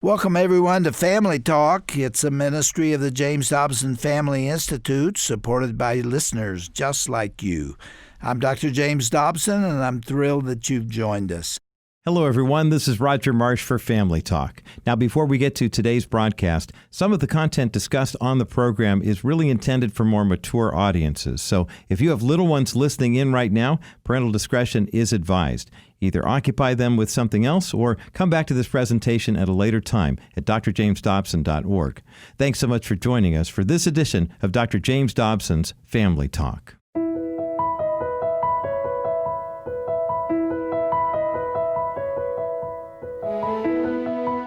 Welcome, everyone, to Family Talk. It's a ministry of the James Dobson Family Institute, supported by listeners just like you. I'm Dr. James Dobson, and I'm thrilled that you've joined us. Hello, everyone. This is Roger Marsh for Family Talk. Now, before we get to today's broadcast, some of the content discussed on the program is really intended for more mature audiences. So if you have little ones listening in right now, parental discretion is advised. Either occupy them with something else or come back to this presentation at a later time at drjamesdobson.org. Thanks so much for joining us for this edition of Dr. James Dobson's Family Talk.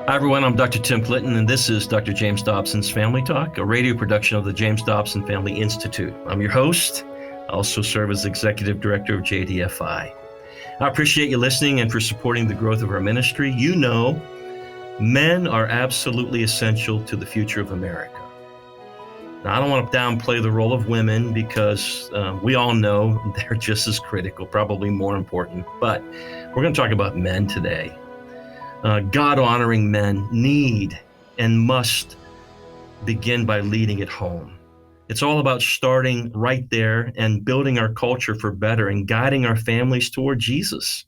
Hi, everyone. I'm Dr. Tim Clinton, and this is Dr. James Dobson's Family Talk, a radio production of the James Dobson Family Institute. I'm your host. I also serve as Executive Director of JDFI. I appreciate you listening and for supporting the growth of our ministry. You know, men are absolutely essential to the future of America. Now, I don't want to downplay the role of women because we all know they're just as critical, probably more important. But we're going to talk about men today. God-honoring men need and must begin by leading at home. It's all about starting right there and building our culture for better and guiding our families toward Jesus.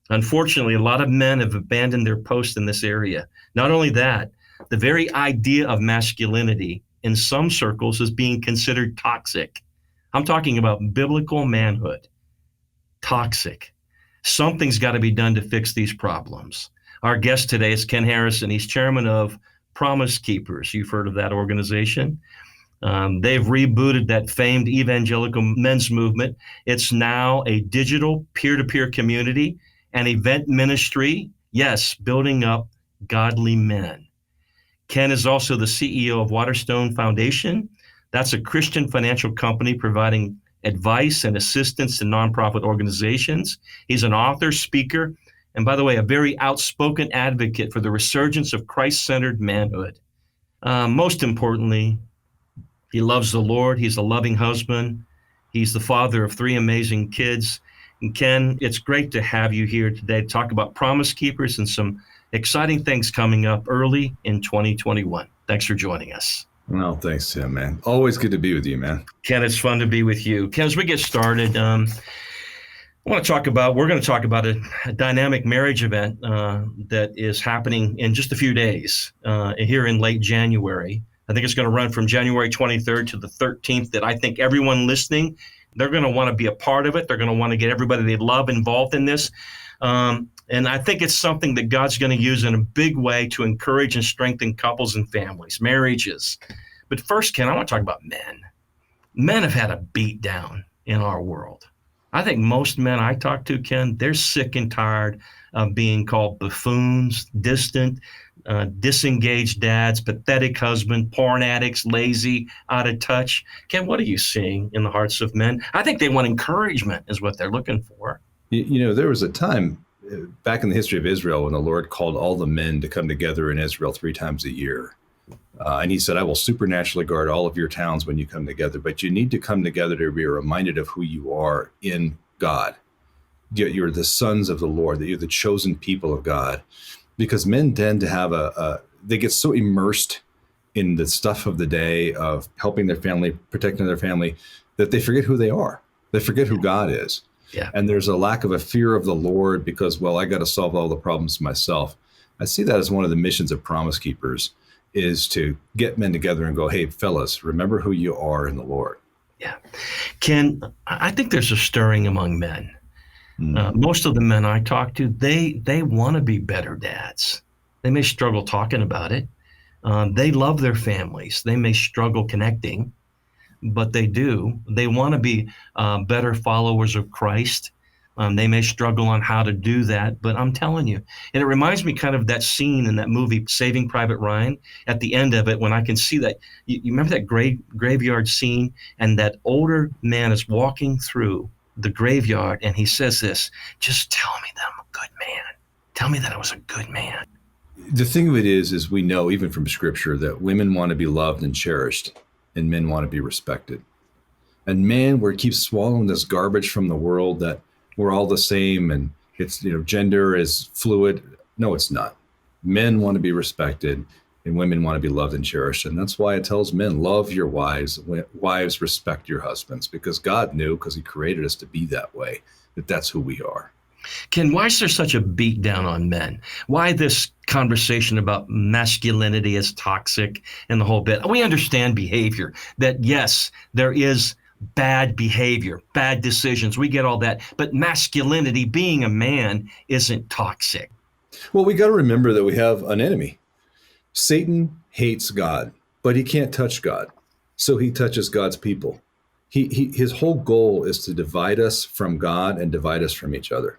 Unfortunately, a lot of men have abandoned their post in this area. Not only that, the very idea of masculinity in some circles is being considered toxic. I'm talking about biblical manhood. Toxic. Something's got to be done to fix these problems. Our guest today is Ken Harrison. He's chairman of Promise Keepers. You've heard of that organization. They've rebooted that famed evangelical men's movement. It's now a digital peer-to-peer community and event ministry, yes, building up godly men. Ken is also the CEO of Waterstone Foundation. That's a Christian financial company providing advice and assistance to nonprofit organizations. He's an author, speaker, and by the way, a very outspoken advocate for the resurgence of Christ-centered manhood. Most importantly, he loves the Lord. He's a loving husband. He's the father of 3 amazing kids. And Ken, it's great to have you here today to talk about Promise Keepers and some exciting things coming up early in 2021. Thanks for joining us. Well, thanks, Tim, man. Always good to be with you, man. Ken, it's fun to be with you. Ken, as we get started, we're going to talk about a dynamic marriage event that is happening in just a few days here in late January. I think it's going to run from January 23rd to the 13th, that I think everyone listening, they're going to want to be a part of it. They're going to want to get everybody they love involved in this. And I think it's something that God's going to use in a big way to encourage and strengthen couples and families, marriages. But first, Ken, I want to talk about men. Men have had a beat down in our world. I think most men I talk to, Ken, they're sick and tired of being called buffoons, distant, disengaged dads, pathetic husband, porn addicts, lazy, out of touch. Ken, what are you seeing in the hearts of men? I think they want encouragement is what they're looking for. You know, there was a time back in the history of Israel when the Lord called all the men to come together in Israel 3 times a year. And he said, I will supernaturally guard all of your towns when you come together, but you need to come together to be reminded of who you are in God. You're the sons of the Lord, that you're the chosen people of God. Because men tend to have they get so immersed in the stuff of the day of helping their family, protecting their family, that they forget who they are. They forget who God is. Yeah. And there's a lack of a fear of the Lord because, well, I got to solve all the problems myself. I see that as one of the missions of Promise Keepers, is to get men together and go, hey, fellas, remember who you are in the Lord. Yeah. Ken, I think there's a stirring among men. Most of the men I talk to, they want to be better dads. They may struggle talking about it. They love their families. They may struggle connecting, but they do. They want to be better followers of Christ. They may struggle on how to do that, but I'm telling you, and it reminds me kind of that scene in that movie, Saving Private Ryan, at the end of it, when I can see that, you remember that graveyard scene, and that older man is walking through the graveyard, and he says this, just tell me that I'm a good man. Tell me that I was a good man. The thing of it is we know, even from Scripture, that women want to be loved and cherished, and men want to be respected. And man, we keep swallowing this garbage from the world that we're all the same and it's, gender is fluid. No, it's not. Men want to be respected, and women want to be loved and cherished. And that's why it tells men, love your wives. Wives, respect your husbands, because God knew, because he created us to be that way, that's who we are. Ken, why is there such a beat down on men? Why this conversation about masculinity is toxic and the whole bit? We understand behavior, that yes, there is bad behavior, bad decisions. We get all that. But masculinity, being a man, isn't toxic. Well, we got to remember that we have an enemy. Satan hates God, but he can't touch God. So he touches God's people. His whole goal is to divide us from God and divide us from each other.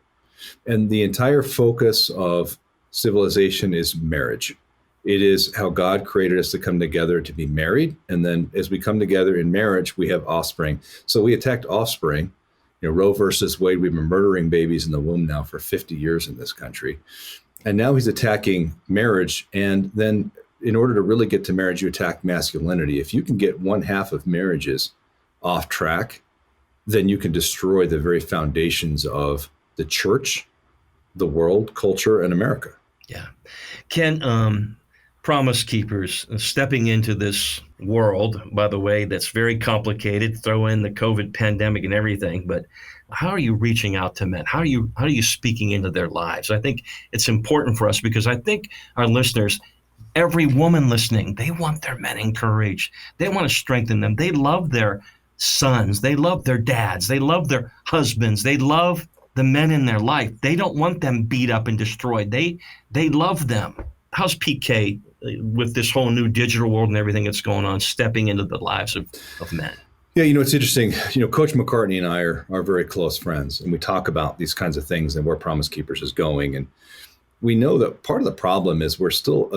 And the entire focus of civilization is marriage. It is how God created us to come together to be married. And then as we come together in marriage, we have offspring. So we attacked offspring. Roe versus Wade, we've been murdering babies in the womb now for 50 years in this country. And now he's attacking marriage. And then in order to really get to marriage, you attack masculinity. If you can get one half of marriages off track, then you can destroy the very foundations of the church, the world, culture, and America. Yeah. Ken, Promise Keepers, stepping into this world, by the way, that's very complicated, throw in the COVID pandemic and everything, but how are you reaching out to men? How are you speaking into their lives? I think it's important for us because I think our listeners, every woman listening, they want their men encouraged. They want to strengthen them. They love their sons. They love their dads. They love their husbands. They love the men in their life. They don't want them beat up and destroyed. They love them. How's PK with this whole new digital world and everything that's going on, stepping into the lives of men? Yeah, it's interesting. Coach McCartney and I are very close friends, and we talk about these kinds of things and where Promise Keepers is going. And we know that part of the problem is we're still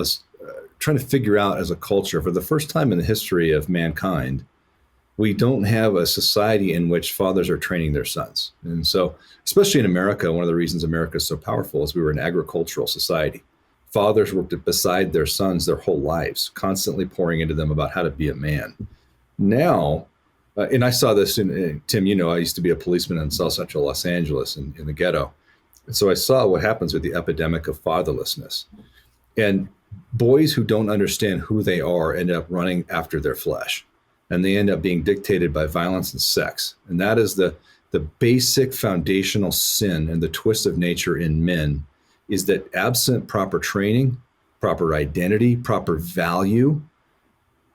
trying to figure out as a culture, for the first time in the history of mankind, we don't have a society in which fathers are training their sons. And so, especially in America, one of the reasons America is so powerful is we were an agricultural society. Fathers worked beside their sons their whole lives, constantly pouring into them about how to be a man. Now, and I saw this in, Tim, I used to be a policeman in South Central Los Angeles in the ghetto. And so I saw what happens with the epidemic of fatherlessness. And boys who don't understand who they are end up running after their flesh. And they end up being dictated by violence and sex. And that is the basic foundational sin and the twist of nature in men, is that absent proper training, proper identity, proper value,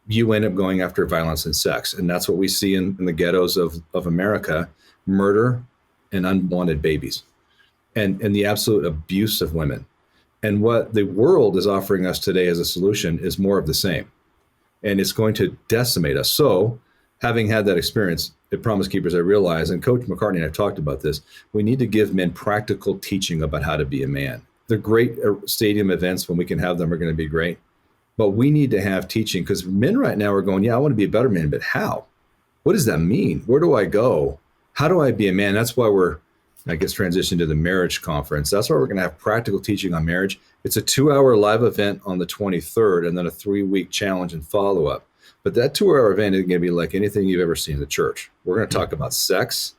you end up going after violence and sex. And that's what we see in the ghettos of America: murder and unwanted babies, and the absolute abuse of women. And what the world is offering us today as a solution is more of the same. And it's going to decimate us. So, having had that experience at Promise Keepers, I realized, and Coach McCartney and I have talked about this, we need to give men practical teaching about how to be a man. The great stadium events, when we can have them, are going to be great. But we need to have teaching, because men right now are going, yeah, I want to be a better man, but how? What does that mean? Where do I go? How do I be a man? That's why we're, I guess, transitioned to the marriage conference. That's why we're going to have practical teaching on marriage. It's a 2-hour live event on the 23rd, and then a 3-week challenge and follow-up. But that 2-hour event isn't going to be like anything you've ever seen in the church. We're going to talk about sex,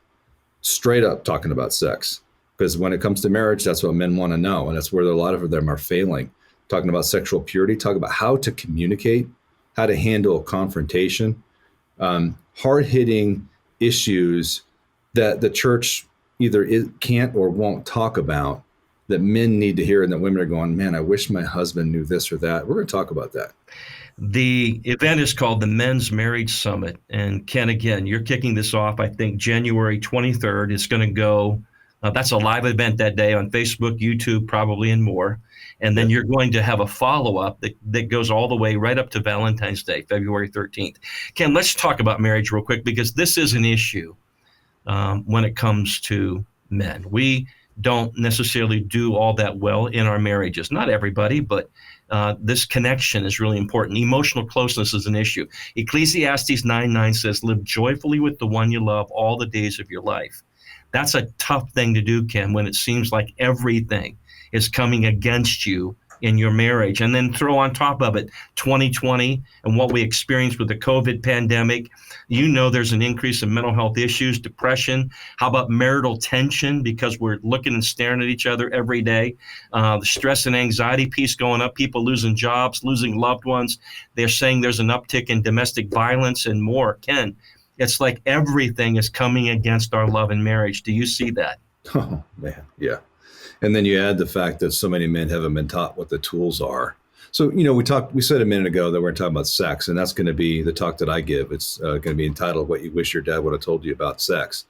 straight up talking about sex. Because when it comes to marriage, that's what men want to know. And that's where a lot of them are failing. Talking about sexual purity, talk about how to communicate, how to handle confrontation, hard-hitting issues that the church either can't or won't talk about, that men need to hear, and that women are going, man, I wish my husband knew this or that. We're going to talk about that. The event is called the Men's Marriage Summit. And Ken, again, you're kicking this off, I think, January 23rd. It's going to go, that's a live event that day on Facebook, YouTube, probably, and more. And then you're going to have a follow-up that goes all the way right up to Valentine's Day, February 13th. Ken, let's talk about marriage real quick, because this is an issue when it comes to men. We don't necessarily do all that well in our marriages. Not everybody, but this connection is really important. Emotional closeness is an issue. Ecclesiastes 9:9 says, live joyfully with the one you love all the days of your life. That's a tough thing to do, Ken, when it seems like everything is coming against you in your marriage. And then throw on top of it 2020 and what we experienced with the COVID pandemic. There's an increase in mental health issues, depression. How about marital tension, because we're looking and staring at each other every day? The stress and anxiety piece going up, people losing jobs, losing loved ones. They're saying there's an uptick in domestic violence and more. Ken, it's like everything is coming against our love and marriage. Do you see that? Oh, man. Yeah. And then you add the fact that so many men haven't been taught what the tools are. So, we said a minute ago that we're talking about sex, and that's going to be the talk that I give. It's going to be entitled What You Wish Your Dad Would Have Told You About Sex.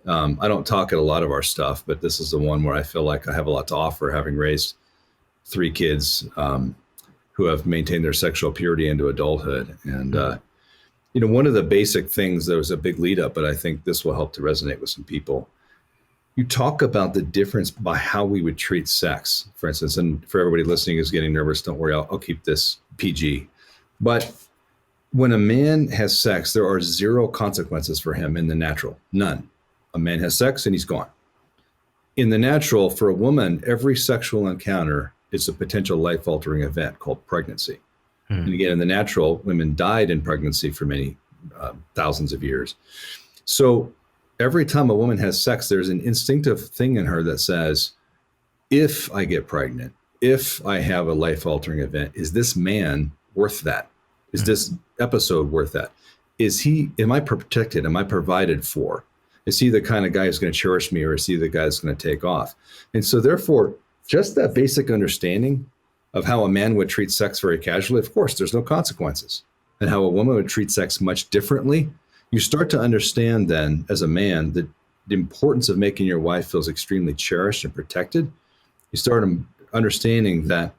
I don't talk at a lot of our stuff, but this is the one where I feel like I have a lot to offer, having raised 3 kids who have maintained their sexual purity into adulthood. And, one of the basic things, there was a big lead up, but I think this will help to resonate with some people. You talk about the difference by how we would treat sex, for instance, and for everybody listening who's getting nervous, don't worry, I'll keep this PG. But when a man has sex, there are 0 consequences for him in the natural, none. A man has sex and he's gone. In the natural, for a woman, every sexual encounter is a potential life-altering event called pregnancy. And again, in the natural, women died in pregnancy for many thousands of years. So every time a woman has sex, there's an instinctive thing in her that says, if I get pregnant, if I have a life-altering event, is this man worth that? Is this episode worth that? Am I protected? Am I provided for? Is he the kind of guy who's going to cherish me, or is he the guy that's going to take off? And so therefore, just that basic understanding of how a man would treat sex very casually, of course, there's no consequences, and how a woman would treat sex much differently, you start to understand then, as a man, the importance of making your wife feel extremely cherished and protected. You start understanding that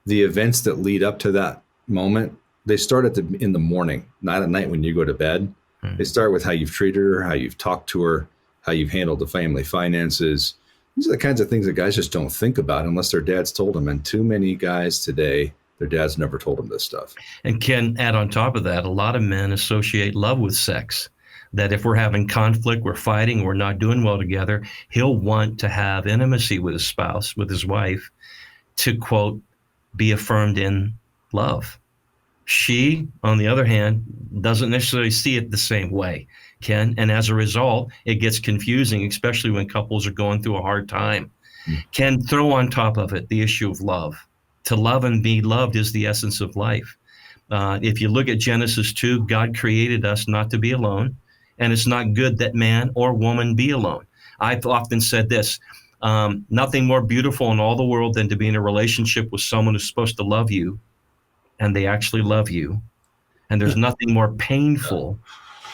the events that lead up to that moment, they start in the morning, not at night when you go to bed. They start with how you've treated her, how you've talked to her, how you've handled the family finances. These are the kinds of things that guys just don't think about unless their dads told them. And too many guys today, their dads never told them this stuff. And Ken, add on top of that, a lot of men associate love with sex. That if we're having conflict, we're fighting, we're not doing well together, he'll want to have intimacy with his spouse, with his wife, to, quote, be affirmed in love. She, on the other hand, doesn't necessarily see it the same way, Ken. And as a result, it gets confusing, especially when couples are going through a hard time. Ken, throw on top of it the issue of love. To love and be loved is the essence of life. If you look at Genesis 2, God created us not to be alone, and it's not good that man or woman be alone. I've often said this, nothing more beautiful in all the world than to be in a relationship with someone who's supposed to love you, and they actually love you. And there's nothing more painful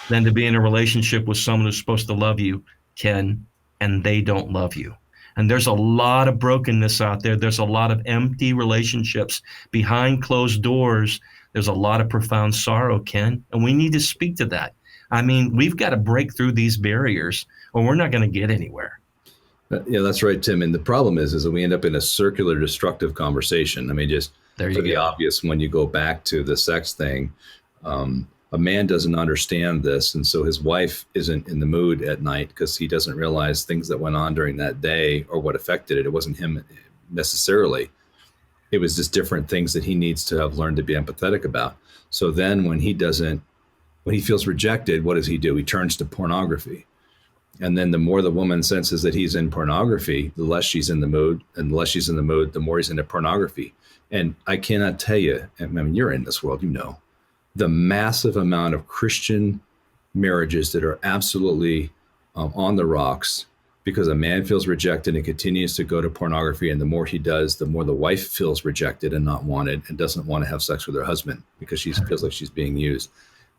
than to be in a relationship with someone who's supposed to love you, Ken, and they don't love you. And there's a lot of brokenness out there. There's a lot of empty relationships behind closed doors. There's a lot of profound sorrow, Ken, and we need to speak to that. I mean, we've got to break through these barriers or we're not going to get anywhere. Yeah, that's right, Tim. And the problem is that we end up in a circular destructive conversation. I mean, just for the obvious, when you go back to the sex thing, a man doesn't understand this. And so his wife isn't in the mood at night because he doesn't realize things that went on during that day or what affected it. It wasn't him necessarily. It was just different things that he needs to have learned to be empathetic about. So then when he feels rejected, what does he do? He turns to pornography. And then the more the woman senses that he's in pornography, the less she's in the mood. And the less she's in the mood, the more he's into pornography. And I cannot tell you, I mean, you're in this world, the massive amount of Christian marriages that are absolutely on the rocks because a man feels rejected and continues to go to pornography. And the more he does, the more the wife feels rejected and not wanted and doesn't want to have sex with her husband because she feels like she's being used.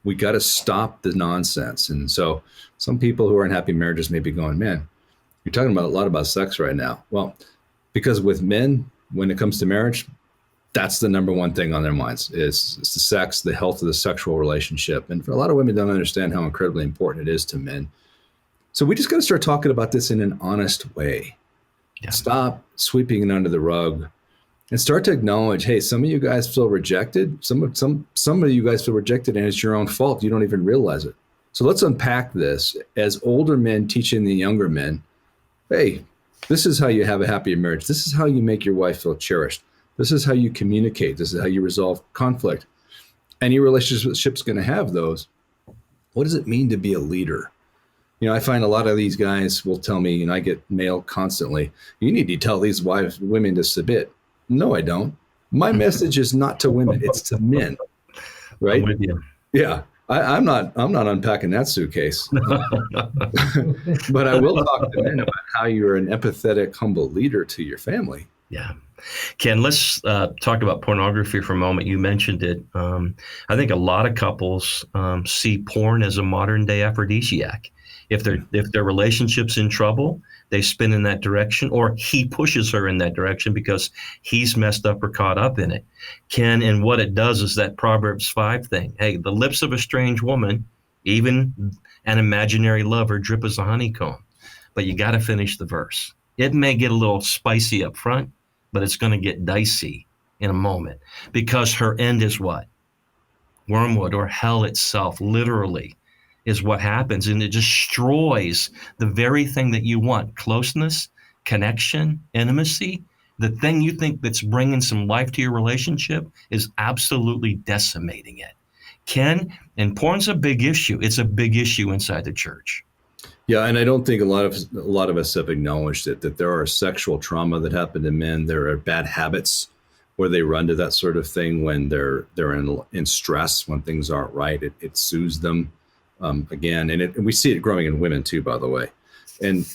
We got to stop the nonsense. And so some people who are in happy marriages may be going, man, you're talking about a lot about sex right now. Well, because with men, when it comes to marriage, that's the number one thing on their minds is the sex, the health of the sexual relationship. And for a lot of women don't understand how incredibly important it is to men. So we just got to start talking about this in an honest way. Yeah. Stop sweeping it under the rug and start to acknowledge, hey, some of you guys feel rejected. Some of you guys feel rejected and it's your own fault. You don't even realize it. So let's unpack this as older men teaching the younger men, hey, this is how you have a happier marriage. This is how you make your wife feel cherished. This is how you communicate. This is how you resolve conflict. Any relationship's going to have those. What does it mean to be a leader? I find a lot of these guys will tell me, I get mail constantly, you need to tell these women to submit. No, I don't. My message is not to women, it's to men, right? I'm with you. Yeah, I'm not unpacking that suitcase. But I will talk to men about how you're an empathetic, humble leader to your family. Yeah. Ken, let's talk about pornography for a moment. You mentioned it. I think a lot of couples see porn as a modern day aphrodisiac. If their relationship's in trouble, they spin in that direction, or he pushes her in that direction because he's messed up or caught up in it. Ken, and what it does is that Proverbs 5 thing. Hey, the lips of a strange woman, even an imaginary lover, drip as a honeycomb. But you got to finish the verse. It may get a little spicy up front, but it's going to get dicey in a moment, because her end is what? Wormwood, or hell itself, literally, is what happens. And it destroys the very thing that you want: closeness, connection, intimacy. The thing you think that's bringing some life to your relationship is absolutely decimating it. Ken, and porn's a big issue. It's a big issue inside the church. Yeah, and I don't think a lot of us have acknowledged it, that there are sexual trauma that happen to men. There are bad habits where they run to that sort of thing when they're in stress, when things aren't right. It soothes them again, and we see it growing in women too, by the way. And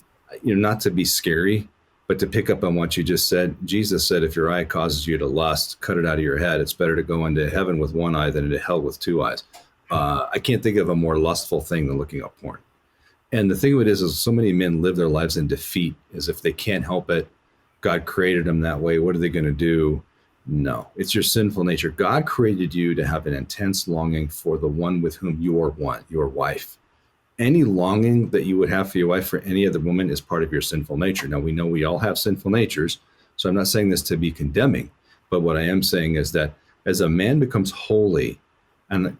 not to be scary, but to pick up on what you just said. Jesus said, if your eye causes you to lust, cut it out of your head. It's better to go into heaven with one eye than into hell with two eyes. I can't think of a more lustful thing than looking at porn. And the thing of it is so many men live their lives in defeat, as if they can't help it. God created them that way. What are they going to do? No, it's your sinful nature. God created you to have an intense longing for the one with whom you are one, your wife. Any longing that you would have for your wife for any other woman is part of your sinful nature. Now, we know we all have sinful natures, so I'm not saying this to be condemning, but what I am saying is that as a man becomes holy, and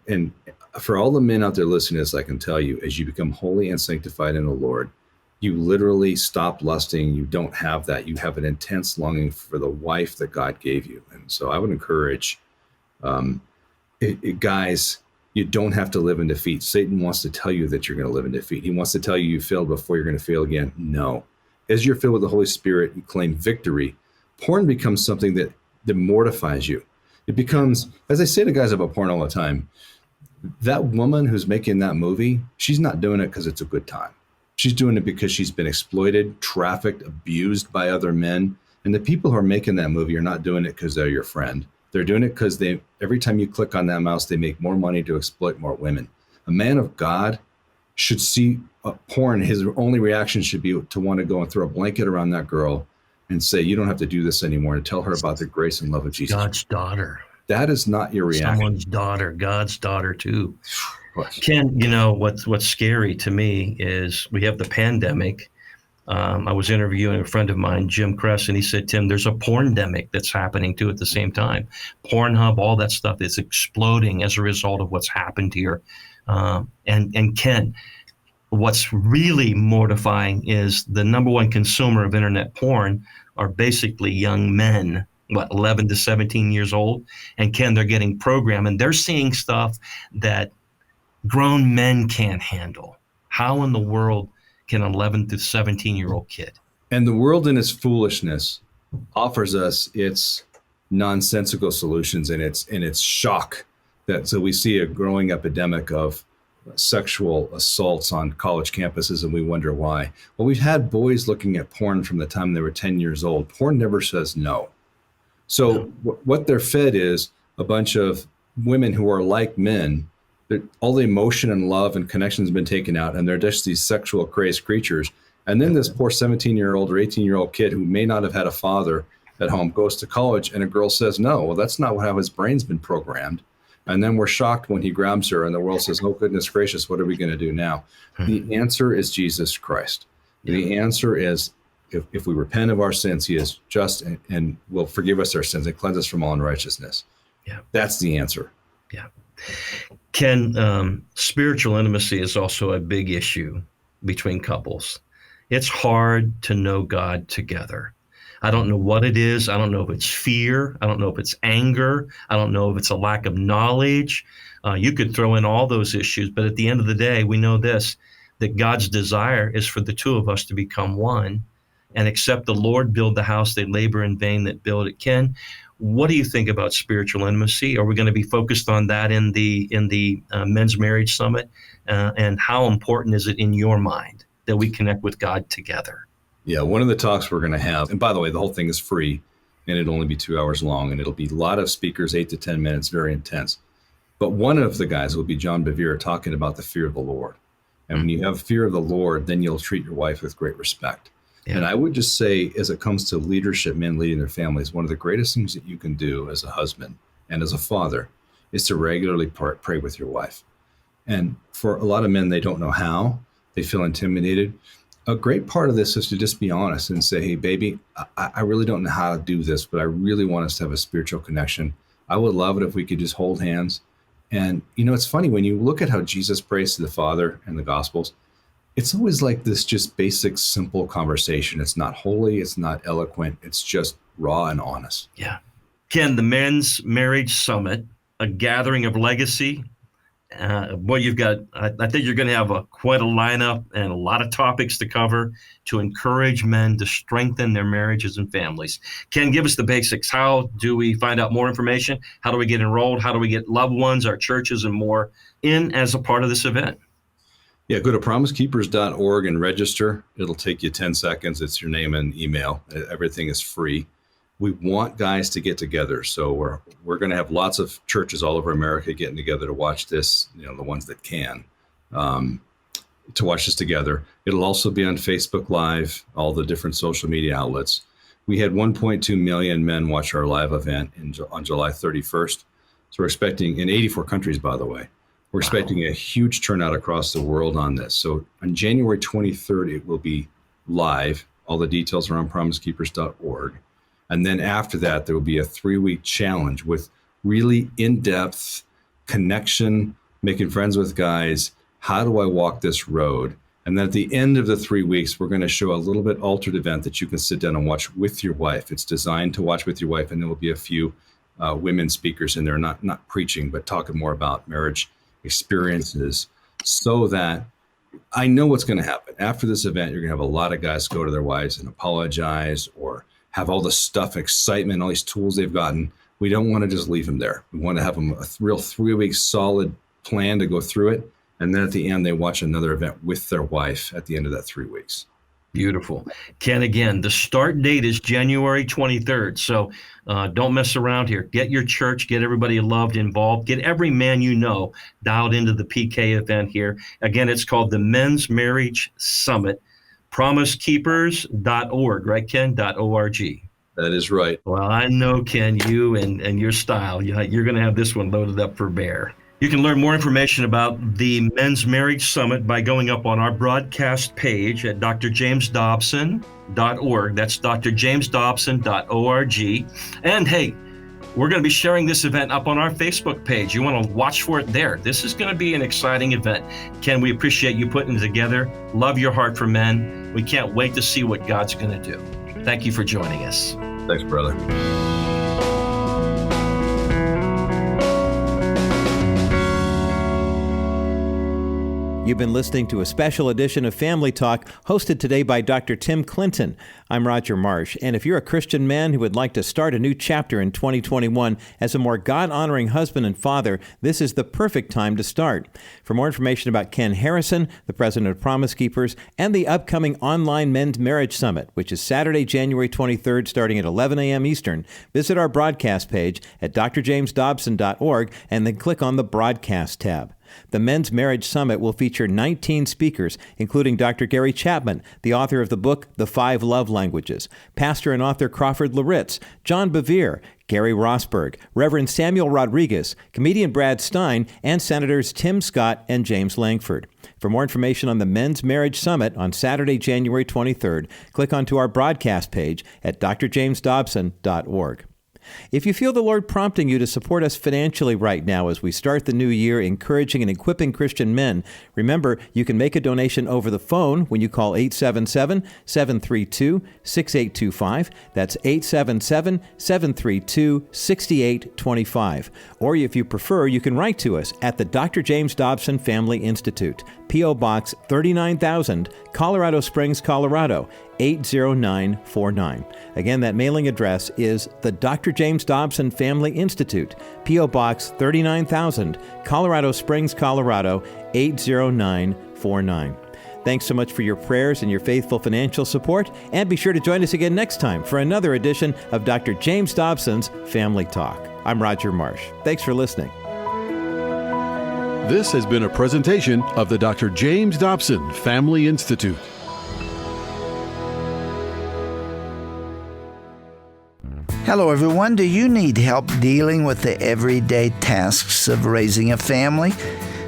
for all the men out there listening to this, I can tell you, as you become holy and sanctified in the Lord, you literally stop lusting. You don't have that. You have an intense longing for the wife that God gave you. And so I would encourage guys, you don't have to live in defeat. Satan wants to tell you that you're going to live in defeat. He wants to tell you failed before you're going to fail again. No. As you're filled with the Holy Spirit, you claim victory. Porn becomes something that mortifies you. It becomes, as I say to guys about porn all the time, that woman who's making that movie, she's not doing it because it's a good time. She's doing it because she's been exploited, trafficked, abused by other men. And the people who are making that movie are not doing it because they're your friend. They're doing it because every time you click on that mouse, they make more money to exploit more women. A man of God should see porn. His only reaction should be to want to go and throw a blanket around that girl and say, you don't have to do this anymore, and tell her about the grace and love of Jesus. God's daughter. That is not your reaction. Someone's daughter, God's daughter too. Ken, what's scary to me is we have the pandemic. I was interviewing a friend of mine, Jim Kress, and he said, Tim, there's a porndemic that's happening too at the same time. Pornhub, all that stuff is exploding as a result of what's happened here. And Ken, what's really mortifying is the number one consumer of internet porn are basically young men, 11 to 17 years old. And Ken, they're getting programmed and they're seeing stuff that grown men can't handle. How in the world can an 11 to 17-year-old kid? And the world in its foolishness offers us its nonsensical solutions and its shock. So we see a growing epidemic of sexual assaults on college campuses, and we wonder why. Well, we've had boys looking at porn from the time they were 10 years old. Porn never says no. So what they're fed is a bunch of women who are like men. All the emotion and love and connection has been taken out, and they're just these sexual crazed creatures. And then this poor 17-year-old or 18-year-old kid who may not have had a father at home goes to college, and a girl says no. Well, that's not how his brain's been programmed. And then we're shocked when he grabs her, and the world says, oh, goodness gracious, what are we going to do now? The answer is Jesus Christ. The answer is, if we repent of our sins, he is just and will forgive us our sins and cleanse us from all unrighteousness. Yeah, that's the answer. Yeah. Ken, spiritual intimacy is also a big issue between couples. It's hard to know God together. I don't know what it is. I don't know if it's fear. I don't know if it's anger. I don't know if it's a lack of knowledge. You could throw in all those issues, but at the end of the day, we know this, that God's desire is for the two of us to become one. And except the Lord build the house, they labor in vain that build it. Ken, what do you think about spiritual intimacy? Are we going to be focused on that in the Men's Marriage Summit? And how important is it in your mind that we connect with God together? Yeah, one of the talks we're going to have, and by the way, the whole thing is free, and it'll only be 2 hours long, and it'll be a lot of speakers, 8 to 10 minutes, very intense. But one of the guys will be John Bevere talking about the fear of the Lord. And when you have fear of the Lord, then you'll treat your wife with great respect. Yeah. And I would just say, as it comes to leadership, men leading their families, one of the greatest things that you can do as a husband and as a father is to regularly pray with your wife. And for a lot of men, they don't know how. They feel intimidated. A great part of this is to just be honest and say, hey, baby, I really don't know how to do this, but I really want us to have a spiritual connection. I would love it if we could just hold hands. And, it's funny, when you look at how Jesus prays to the Father in the Gospels, it's always like this just basic, simple conversation. It's not holy. It's not eloquent. It's just raw and honest. Yeah. Ken, the Men's Marriage Summit, a gathering of legacy. Boy, you've got, I think you're going to have quite a lineup and a lot of topics to cover to encourage men to strengthen their marriages and families. Ken, give us the basics. How do we find out more information? How do we get enrolled? How do we get loved ones, our churches, and more in as a part of this event? Yeah, go to promisekeepers.org and register. It'll take you 10 seconds. It's your name and email. Everything is free. We want guys to get together. So we're going to have lots of churches all over America getting together to watch this, the ones that can, to watch this together. It'll also be on Facebook Live, all the different social media outlets. We had 1.2 million men watch our live event on July 31st. So we're expecting, in 84 countries, by the way, we're expecting a huge turnout across the world on this. So on January 23rd, it will be live. All the details are on promisekeepers.org. And then after that, there will be a 3-week challenge with really in-depth connection, making friends with guys. How do I walk this road? And then at the end of the 3 weeks, we're going to show a little bit altered event that you can sit down and watch with your wife. It's designed to watch with your wife, and there will be a few women speakers in there, not preaching, but talking more about marriage experiences, so that I know what's going to happen. After this event, you're going to have a lot of guys go to their wives and apologize or have all the stuff, excitement, all these tools they've gotten. We don't want to just leave them there. We want to have them a real 3-week solid plan to go through it. And then at the end, they watch another event with their wife at the end of that 3 weeks. Beautiful. Ken, again, the start date is January 23rd. So don't mess around here. Get your church, get everybody loved involved, get every man you know dialed into the PK event here. Again, it's called the Men's Marriage Summit, promisekeepers.org, right, Ken? .org. That is right. Well, I know, Ken, you and your style, you're going to have this one loaded up for bear. You can learn more information about the Men's Marriage Summit by going up on our broadcast page at drjamesdobson.org. That's drjamesdobson.org. And hey, we're going to be sharing this event up on our Facebook page. You want to watch for it there. This is going to be an exciting event. Ken, we appreciate you putting it together. Love your heart for men. We can't wait to see what God's going to do. Thank you for joining us. Thanks, brother. You've been listening to a special edition of Family Talk, hosted today by Dr. Tim Clinton. I'm Roger Marsh, and if you're a Christian man who would like to start a new chapter in 2021 as a more God-honoring husband and father, this is the perfect time to start. For more information about Ken Harrison, the president of Promise Keepers, and the upcoming online Men's Marriage Summit, which is Saturday, January 23rd, starting at 11 a.m. Eastern, visit our broadcast page at drjamesdobson.org and then click on the Broadcast tab. The Men's Marriage Summit will feature 19 speakers, including Dr. Gary Chapman, the author of the book The 5 Love Languages, pastor and author Crawford Loritz, John Bevere, Gary Rosberg, Reverend Samuel Rodriguez, comedian Brad Stein, and Senators Tim Scott and James Langford. For more information on the Men's Marriage Summit on Saturday, January 23rd, click onto our broadcast page at drjamesdobson.org. If you feel the Lord prompting you to support us financially right now as we start the new year encouraging and equipping Christian men, remember, you can make a donation over the phone when you call 877-732-6825. That's 877-732-6825. Or if you prefer, you can write to us at the Dr. James Dobson Family Institute, P.O. Box 39,000, Colorado Springs, Colorado, 80949. Again, that mailing address is the Dr. James Dobson Family Institute, P.O. Box 39,000, Colorado Springs, Colorado, 80949. Thanks so much for your prayers and your faithful financial support, and be sure to join us again next time for another edition of Dr. James Dobson's Family Talk. I'm Roger Marsh. Thanks for listening. This has been a presentation of the Dr. James Dobson Family Institute. Hello, everyone. Do you need help dealing with the everyday tasks of raising a family?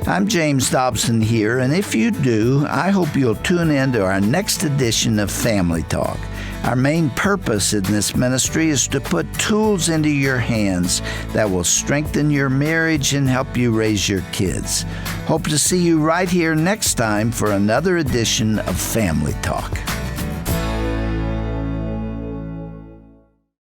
I'm James Dobson here, and if you do, I hope you'll tune in to our next edition of Family Talk. Our main purpose in this ministry is to put tools into your hands that will strengthen your marriage and help you raise your kids. Hope to see you right here next time for another edition of Family Talk.